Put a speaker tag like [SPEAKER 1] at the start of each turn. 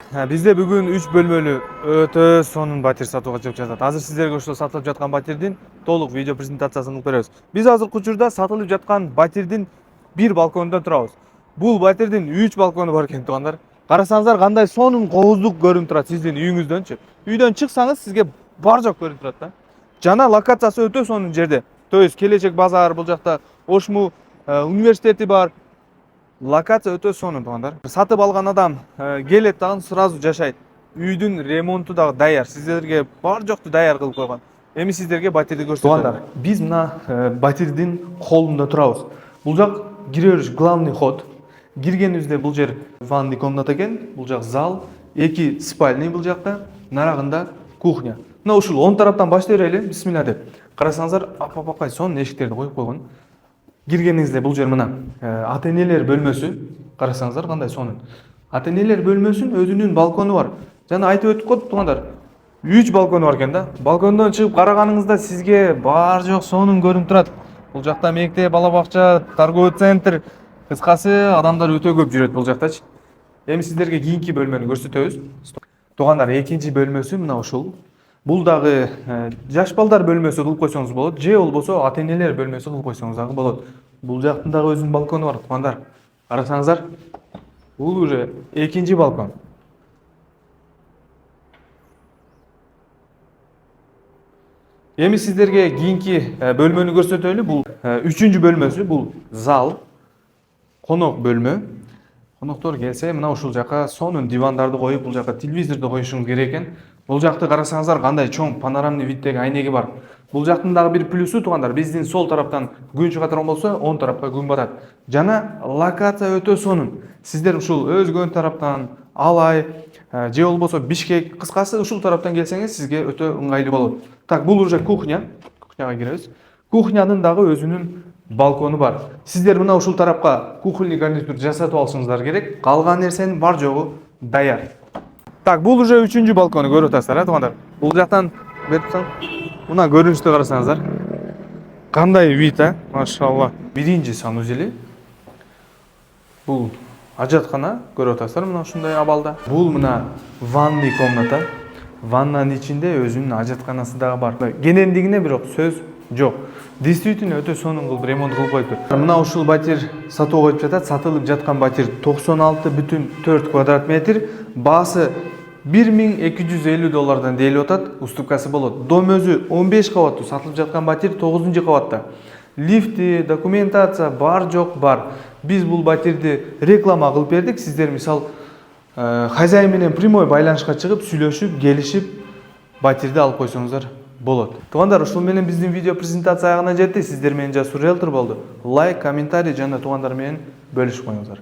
[SPEAKER 1] Бизде бүгүн 3 бөлмөлүү өтө сонун батир сатууга чыгып жатат. Азыр сиздерге ушул сатылып жаткан батирдин толук видео презентациясын кылып беребиз. Биз азыркы учурда сатылып жаткан батирдин бир балконунда турабыз. Бул батирдин 3 балкону бар экен туугандар. Карасаңыздар кандай сонун кооздук көрүнүп турат сиздин үйүңүздөнчү. Үйдөн чыксаңыз сизге бар жок көрүнүп турат да. Жана локациясы өтө сонун жерде. То есть келечек базар бул жакта Ошму университети бар. Локация өтө сонун туугандар. Сатып алган адам келет дагы сразу жашайт. Үйдүн ремонту дагы даяр. Сиздерге бар жокту даяр кылып койгон. Эми сиздерге батирди көрсөтөм. Туугандар, биз мына батирдин холунда турабыз. Бул жак кире бериш главный ход. Киргенибизде бул жер ванный комната экен. Бул жак зал, 2 спальный бул жакта, нарагында кухня. Мына ушул оң тараптан баштай берели. Бисмилла деп. Карасаңыздар, апа-апакай сонун эшиктерди коюп койгон. Киргенинизде бул жер мына ата-энелер бөлмөсү. Карасаңыздар кандай сонун. Ата-энелер бөлмөсүнүн өзүнүн балкону бар. Жана айтып өтүп коет туугандар. 3 балкону бар экен да. Балкондон чыгып караганыңызда сизге бар жок сонун көрүнүп турат. Бул жакта мектеп, бала бакча, торговый центр, кыскасы адамдар өтө көп жүрөт бул жактачы. Эми сиздерге кийинки бөлмөнү көрсөтөбүз. Туугандар, экинчи бөлмөсү мына ушул. Бул дагы жаш балдар бөлмөсү кылып койсоңуз болот, же болбосо ата-энелер бөлмөсү кылып койсоңуз дагы болот. Бул жактын дагы өзүнүн балкону бар туугандар. Карасаңыздар, бул уже экинчи балкон. Эми сиздерге кийинки бөлмөнү көрсөтөлү. Бул үчүнчү бөлмөсү, бул зал, конок бөлмө. Коноктор келсе, мына ушул жака сонун дивандарды коюп, бул жака телевизорду коюшуңуз керек экен. Бул жакты карасаңыздар кандай чоң панорамный виддеги айнеги бар. Бул жактын дагы бир плюсу туугандар, биздин сол тараптан күн чыга турган болсо, оң тарапка күн батат. Жана локация өтө сонун. Сиздер ушул өзгөн тараптан Алай, же болбосо Бишкек, кыскасы ушул тараптан келсеңиз сизге өтө ыңгайлуу болот. Так, бул уже кухня. Кухняга киребиз. Кухнянын дагы өзүнүн балкону бар. Сиздер мына ушул тарапка кухонный гарнитур жасатып алышыңыздар керек. Калган нерсенин бар жогу даяр. Так, бул уже үчүнчү балкону көрүп атасыздар, туугандар. Бул жактан берсең, мына көрүнүштү карасаңыздар. Кандай вид, машалла. Биринчи санузели. Бул ажаткана көрүп атасыздар, мына ушундай абалда. Бул мына ванный комната. Ваннанын ичинде өзүнүн ажатканасы дагы бар. Кенендигине бирок сөз жок. Действительно өтө сонун кылып ремонт кылып коюптур. Мына ушул батир сатууга коюп жатат. Сатылып жаткан батир 96,4 квадрат метр. Баасы $1250 делип атат. Уступкасы болот. Дом өзү 15 кабаттуу, сатылып жаткан батир 9-кабатта. Лифти, документация бар жок бар. Биз бул батирди реклама кылып бердик. Сиздер мисал хозяин менен прямой байланышка чыгып, сүйлөшүп, келишип батирди алып койсоңуздар болот. Туугандар, ушул менен биздин видео презентация аягына жетти. Сиздер менен Жасур риэлтор болду. Лайк, комментарий жана туугандар менен бөлүшүп коюңуздар.